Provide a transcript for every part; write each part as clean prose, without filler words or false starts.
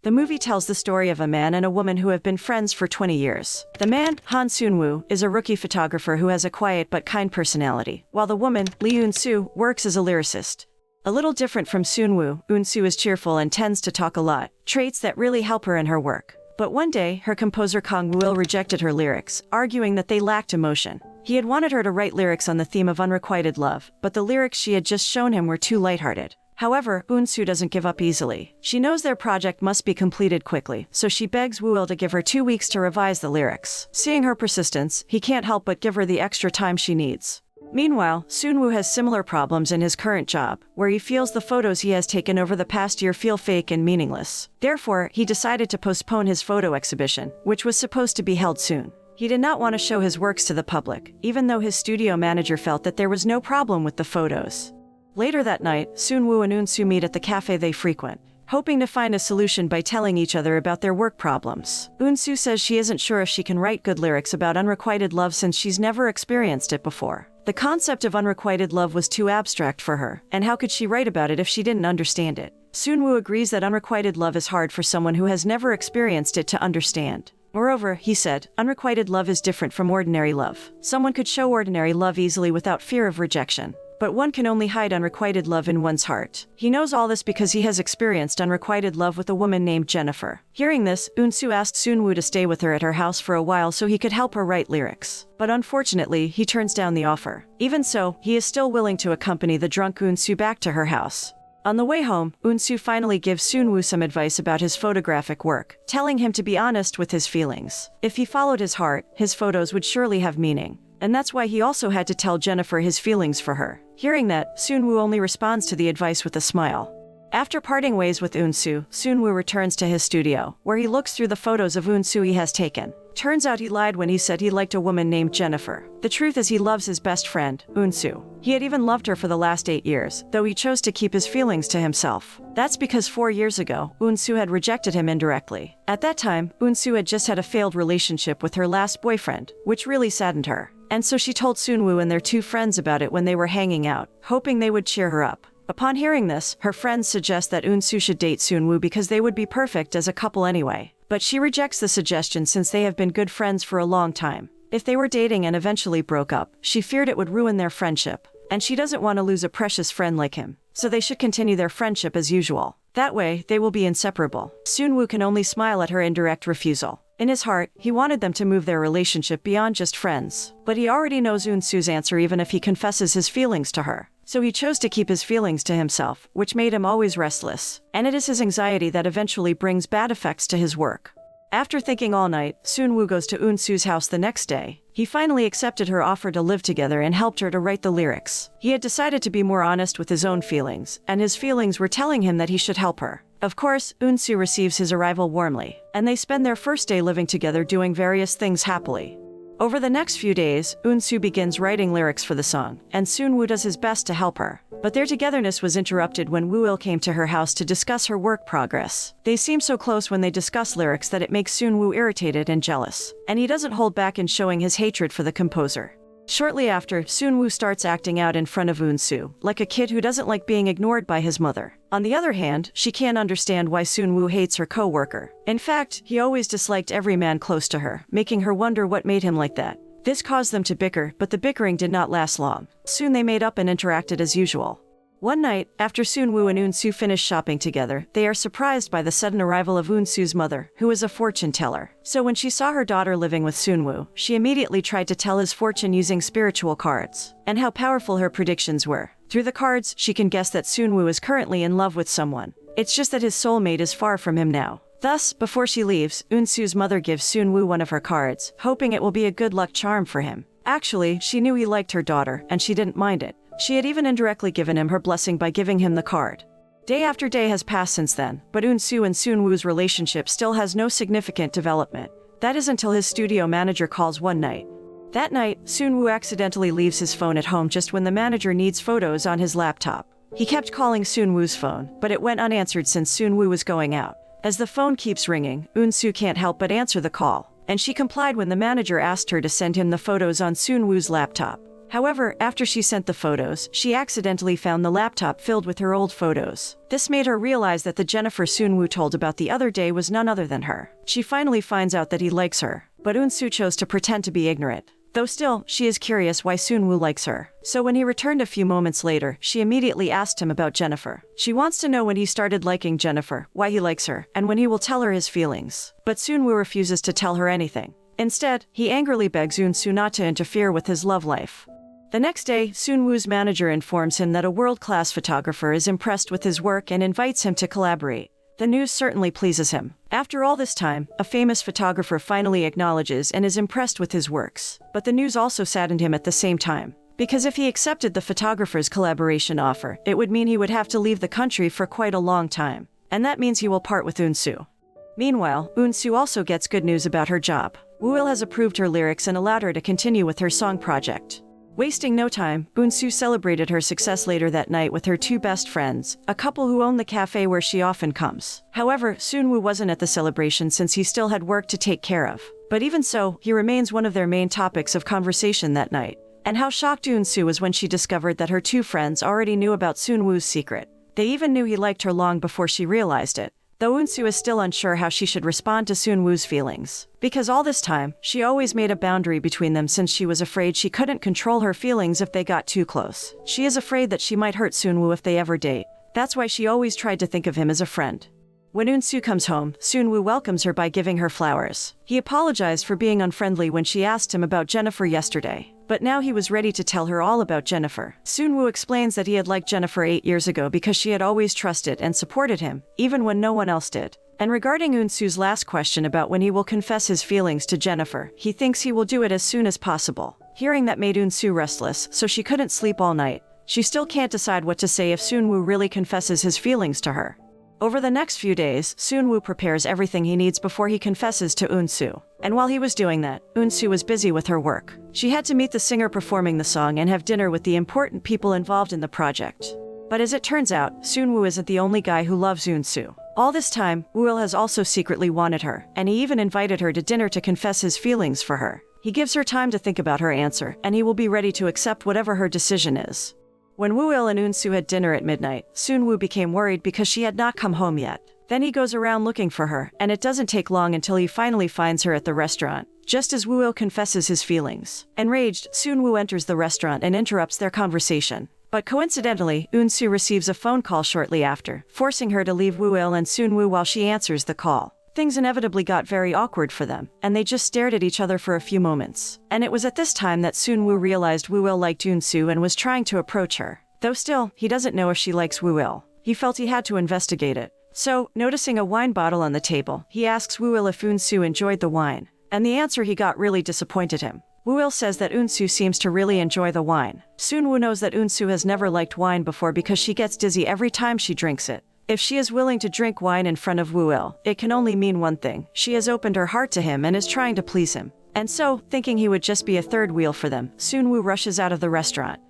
The movie tells the story of a man and a woman who have been friends for 20 years. The man, Han Soon-woo, is a rookie photographer who has a quiet but kind personality, while the woman, Lee Eun-soo, works as a lyricist. A little different from Soon-woo, Eun-soo is cheerful and tends to talk a lot, traits that really help her in her work. But one day, her composer Kang Woo-il rejected her lyrics, arguing that they lacked emotion. He had wanted her to write lyrics on the theme of unrequited love, but the lyrics she had just shown him were too lighthearted. However, Eun-soo doesn't give up easily. She knows their project must be completed quickly, so she begs Woo-il to give her 2 weeks to revise the lyrics. Seeing her persistence, he can't help but give her the extra time she needs. Meanwhile, Soon-woo has similar problems in his current job, where he feels the photos he has taken over the past year feel fake and meaningless. Therefore, he decided to postpone his photo exhibition, which was supposed to be held soon. He did not want to show his works to the public, even though his studio manager felt that there was no problem with the photos. Later that night, Soon-woo and Eun-soo meet at the cafe they frequent, hoping to find a solution by telling each other about their work problems. Eun-soo says she isn't sure if she can write good lyrics about unrequited love since she's never experienced it before. The concept of unrequited love was too abstract for her, and how could she write about it if she didn't understand it? Soon-woo agrees that unrequited love is hard for someone who has never experienced it to understand. Moreover, he said, unrequited love is different from ordinary love. Someone could show ordinary love easily without fear of rejection, but one can only hide unrequited love in one's heart. He knows all this because he has experienced unrequited love with a woman named Jennifer. Hearing this, Eun-soo asked Soon-woo to stay with her at her house for a while so he could help her write lyrics. But unfortunately, he turns down the offer. Even so, he is still willing to accompany the drunk Eun-soo back to her house. On the way home, Eun-soo finally gives Soon-woo some advice about his photographic work, telling him to be honest with his feelings. If he followed his heart, his photos would surely have meaning. And that's why he also had to tell Jennifer his feelings for her. Hearing that, Soon-woo only responds to the advice with a smile. After parting ways with Eun-soo, Soon-woo returns to his studio, where he looks through the photos of Eun-soo he has taken. Turns out he lied when he said he liked a woman named Jennifer. The truth is he loves his best friend, Eun-soo. He had even loved her for the last 8 years, though he chose to keep his feelings to himself. That's because 4 years ago, Eun-soo had rejected him indirectly. At that time, Eun-soo had just had a failed relationship with her last boyfriend, which really saddened her. And so she told Soon-woo and their 2 friends about it when they were hanging out, hoping they would cheer her up. Upon hearing this, her friends suggest that Eun-soo should date Soon-woo because they would be perfect as a couple anyway. But she rejects the suggestion since they have been good friends for a long time. If they were dating and eventually broke up, she feared it would ruin their friendship. And she doesn't want to lose a precious friend like him. So they should continue their friendship as usual. That way, they will be inseparable. Soon-woo can only smile at her indirect refusal. In his heart, he wanted them to move their relationship beyond just friends. But he already knows Eun-soo's answer even if he confesses his feelings to her. So he chose to keep his feelings to himself, which made him always restless. And it is his anxiety that eventually brings bad effects to his work. After thinking all night, Soon-woo goes to Eun-soo's house the next day. He finally accepted her offer to live together and helped her to write the lyrics. He had decided to be more honest with his own feelings, and his feelings were telling him that he should help her. Of course, Eun-soo receives his arrival warmly, and they spend their first day living together doing various things happily. Over the next few days, Eun-soo begins writing lyrics for the song, and Soon-woo does his best to help her. But their togetherness was interrupted when Woo-il came to her house to discuss her work progress. They seem so close when they discuss lyrics that it makes Soon-woo irritated and jealous, and he doesn't hold back in showing his hatred for the composer. Shortly after, Soon-woo starts acting out in front of Eun-soo, like a kid who doesn't like being ignored by his mother. On the other hand, she can't understand why Soon-woo hates her co-worker. In fact, he always disliked every man close to her, making her wonder what made him like that. This caused them to bicker, but the bickering did not last long. Soon they made up and interacted as usual. One night, after Soon-woo and Eun-soo finish shopping together, they are surprised by the sudden arrival of Eun-soo's mother, who is a fortune teller. So when she saw her daughter living with Soon-woo, she immediately tried to tell his fortune using spiritual cards, and how powerful her predictions were. Through the cards, she can guess that Soon-woo is currently in love with someone. It's just that his soulmate is far from him now. Thus, before she leaves, Eun-soo's mother gives Soon-woo one of her cards, hoping it will be a good luck charm for him. Actually, she knew he liked her daughter, and she didn't mind it. She had even indirectly given him her blessing by giving him the card. Day after day has passed since then, but Eun-soo and Soon-woo's relationship still has no significant development. That is until his studio manager calls one night. That night, Soon-woo accidentally leaves his phone at home just when the manager needs photos on his laptop. He kept calling Soon-woo's phone, but it went unanswered since Soon-woo was going out. As the phone keeps ringing, Eun-soo can't help but answer the call, and she complied when the manager asked her to send him the photos on Soon-woo's laptop. However, after she sent the photos, she accidentally found the laptop filled with her old photos. This made her realize that the Jennifer Soonwoo told about the other day was none other than her. She finally finds out that he likes her, but Eun-soo chose to pretend to be ignorant. Though still, she is curious why Soonwoo likes her. So when he returned a few moments later, she immediately asked him about Jennifer. She wants to know when he started liking Jennifer, why he likes her, and when he will tell her his feelings. But Soonwoo refuses to tell her anything. Instead, he angrily begs Eun-soo not to interfere with his love life. The next day, Soonwoo's manager informs him that a world-class photographer is impressed with his work and invites him to collaborate. The news certainly pleases him. After all this time, a famous photographer finally acknowledges and is impressed with his works. But the news also saddened him at the same time. Because if he accepted the photographer's collaboration offer, it would mean he would have to leave the country for quite a long time. And that means he will part with Eun-soo. Meanwhile, Eun-soo also gets good news about her job. Woo-il has approved her lyrics and allowed her to continue with her song project. Wasting no time, Eun-soo celebrated her success later that night with her two best friends, a couple who own the cafe where she often comes. However, Soonwoo wasn't at the celebration since he still had work to take care of. But even so, he remains one of their main topics of conversation that night. And how shocked Eun-soo was when she discovered that her two friends already knew about Soonwoo's secret. They even knew he liked her long before she realized it. Though Eun-soo is still unsure how she should respond to Soonwoo's feelings. Because all this time, she always made a boundary between them since she was afraid she couldn't control her feelings if they got too close. She is afraid that she might hurt Soonwoo if they ever date. That's why she always tried to think of him as a friend. When Eun-soo comes home, Soonwoo welcomes her by giving her flowers. He apologized for being unfriendly when she asked him about Jennifer yesterday. But now he was ready to tell her all about Jennifer. Soonwoo explains that he had liked Jennifer 8 years ago because she had always trusted and supported him, even when no one else did. And regarding Eun-soo's last question about when he will confess his feelings to Jennifer, he thinks he will do it as soon as possible. Hearing that made Eun-soo restless, so she couldn't sleep all night. She still can't decide what to say if Soonwoo really confesses his feelings to her. Over the next few days, Soonwoo prepares everything he needs before he confesses to Eun-soo. And while he was doing that, Eun-soo was busy with her work. She had to meet the singer performing the song and have dinner with the important people involved in the project. But as it turns out, Soonwoo isn't the only guy who loves Eun-soo. All this time, Woo-il has also secretly wanted her, and he even invited her to dinner to confess his feelings for her. He gives her time to think about her answer, and he will be ready to accept whatever her decision is. When Woo-il and Eun-soo had dinner at midnight, Soonwoo became worried because she had not come home yet. Then he goes around looking for her, and it doesn't take long until he finally finds her at the restaurant, just as Woo-il confesses his feelings. Enraged, Soonwoo enters the restaurant and interrupts their conversation. But coincidentally, Eun-soo receives a phone call shortly after, forcing her to leave Woo-il and Soonwoo while she answers the call. Things inevitably got very awkward for them, and they just stared at each other for a few moments. And it was at this time that Soonwoo realized Woo-il liked Eun-soo and was trying to approach her. Though still, he doesn't know if she likes Woo-il. He felt he had to investigate it. So, noticing a wine bottle on the table, he asks Woo-il if Eun-soo enjoyed the wine. And the answer he got really disappointed him. Woo-il says that Eun-soo seems to really enjoy the wine. Soonwoo knows that Eun-soo has never liked wine before because she gets dizzy every time she drinks it. If she is willing to drink wine in front of Woo-il, it can only mean one thing. She has opened her heart to him and is trying to please him. And so, thinking he would just be a third wheel for them, Soonwoo rushes out of the restaurant.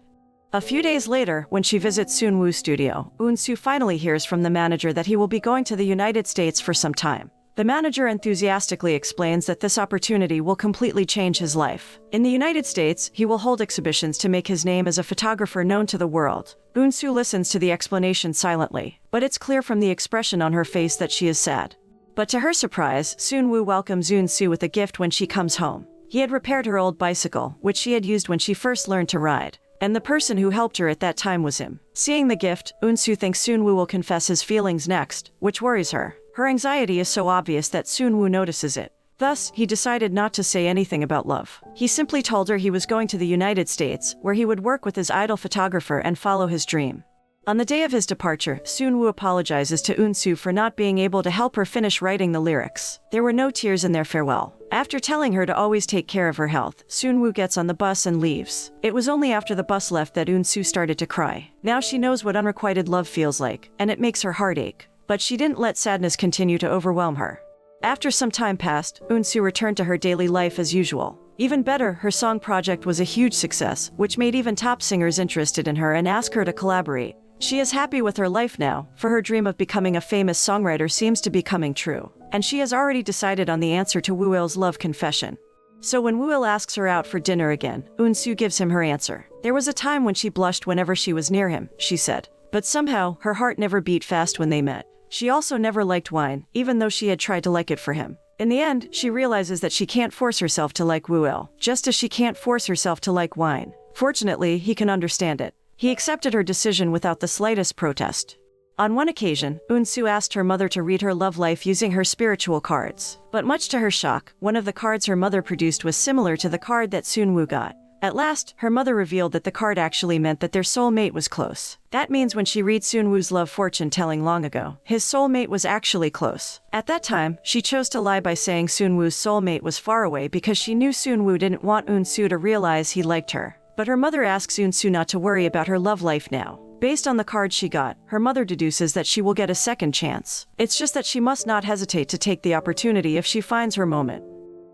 A few days later, when she visits Soonwoo's studio, Eun-soo finally hears from the manager that he will be going to the United States for some time. The manager enthusiastically explains that this opportunity will completely change his life. In the United States, he will hold exhibitions to make his name as a photographer known to the world. Eun-soo listens to the explanation silently, but it's clear from the expression on her face that she is sad. But to her surprise, Soonwoo welcomes Eun-soo with a gift when she comes home. He had repaired her old bicycle, which she had used when she first learned to ride. And the person who helped her at that time was him. Seeing the gift, Eun-soo thinks Soonwoo will confess his feelings next, which worries her. Her anxiety is so obvious that Soonwoo notices it. Thus, he decided not to say anything about love. He simply told her he was going to the United States, where he would work with his idol photographer and follow his dream. On the day of his departure, Soonwoo apologizes to Eun-soo for not being able to help her finish writing the lyrics. There were no tears in their farewell. After telling her to always take care of her health, Soonwoo gets on the bus and leaves. It was only after the bus left that Eun-soo started to cry. Now she knows what unrequited love feels like, and it makes her heart ache. But she didn't let sadness continue to overwhelm her. After some time passed, Eun-soo returned to her daily life as usual. Even better, her song project was a huge success, which made even top singers interested in her and asked her to collaborate. She is happy with her life now, for her dream of becoming a famous songwriter seems to be coming true. And she has already decided on the answer to Woo-il's love confession. So when Woo-il asks her out for dinner again, Eun-soo gives him her answer. There was a time when she blushed whenever she was near him, she said. But somehow, her heart never beat fast when they met. She also never liked wine, even though she had tried to like it for him. In the end, she realizes that she can't force herself to like Woo-il, just as she can't force herself to like wine. Fortunately, he can understand it. He accepted her decision without the slightest protest. On one occasion, Eun-soo asked her mother to read her love life using her spiritual cards. But much to her shock, one of the cards her mother produced was similar to the card that Soon-woo got. At last, her mother revealed that the card actually meant that their soulmate was close. That means when she reads Soon-woo's love fortune telling long ago, his soulmate was actually close. At that time, she chose to lie by saying Soon-woo's soulmate was far away because she knew Soon-woo didn't want Eun-soo to realize he liked her. But her mother asks Eun-soo not to worry about her love life now. Based on the card she got, her mother deduces that she will get a second chance. It's just that she must not hesitate to take the opportunity if she finds her moment.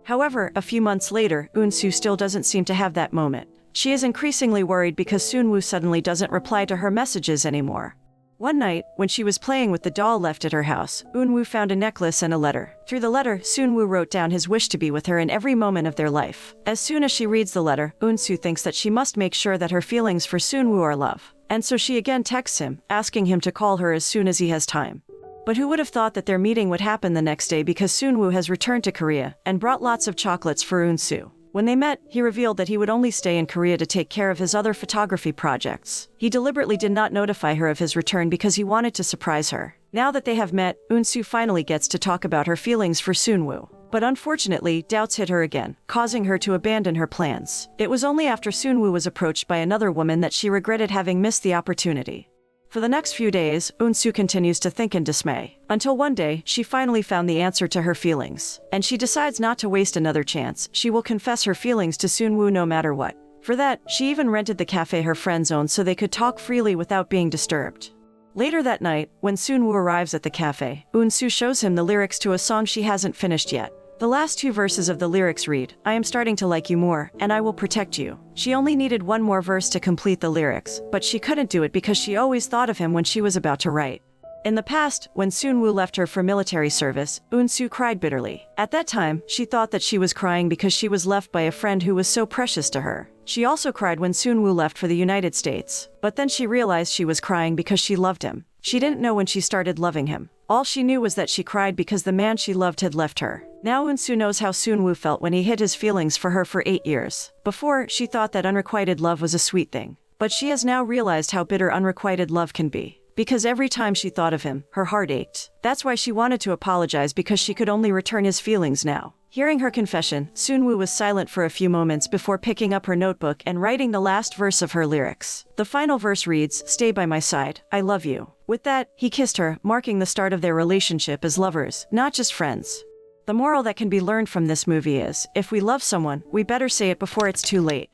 However, a few months later, Eun-soo still doesn't seem to have that moment. She is increasingly worried because Soon-woo suddenly doesn't reply to her messages anymore. One night, when she was playing with the doll left at her house, Eun-woo found a necklace and a letter. Through the letter, Soon-woo wrote down his wish to be with her in every moment of their life. As soon as she reads the letter, Eun-soo thinks that she must make sure that her feelings for Soon-woo are love. And so she again texts him, asking him to call her as soon as he has time. But who would have thought that their meeting would happen the next day because Soon-woo has returned to Korea and brought lots of chocolates for Eun-soo. When they met, he revealed that he would only stay in Korea to take care of his other photography projects. He deliberately did not notify her of his return because he wanted to surprise her. Now that they have met, Eun-soo finally gets to talk about her feelings for Soon-woo. But unfortunately, doubts hit her again, causing her to abandon her plans. It was only after Soon-woo was approached by another woman that she regretted having missed the opportunity. For the next few days, Eun-soo continues to think in dismay. Until one day, she finally found the answer to her feelings. And she decides not to waste another chance. She will confess her feelings to Soon-woo no matter what. For that, she even rented the cafe her friends owned so they could talk freely without being disturbed. Later that night, when Soon-woo arrives at the cafe, Eun-soo shows him the lyrics to a song she hasn't finished yet. The last two verses of the lyrics read, "I am starting to like you more, and I will protect you." She only needed one more verse to complete the lyrics, but she couldn't do it because she always thought of him when she was about to write. In the past, when Soon-woo left her for military service, Eun-soo cried bitterly. At that time, she thought that she was crying because she was left by a friend who was so precious to her. She also cried when Soon-woo left for the United States, but then she realized she was crying because she loved him. She didn't know when she started loving him. All she knew was that she cried because the man she loved had left her. Now Eun-soo knows how Soon-woo felt when he hid his feelings for her for 8 years. Before, she thought that unrequited love was a sweet thing. But she has now realized how bitter unrequited love can be. Because every time she thought of him, her heart ached. That's why she wanted to apologize because she could only return his feelings now. Hearing her confession, Soon-woo was silent for a few moments before picking up her notebook and writing the last verse of her lyrics. The final verse reads, "Stay by my side, I love you." With that, he kissed her, marking the start of their relationship as lovers, not just friends. The moral that can be learned from this movie is, if we love someone, we better say it before it's too late.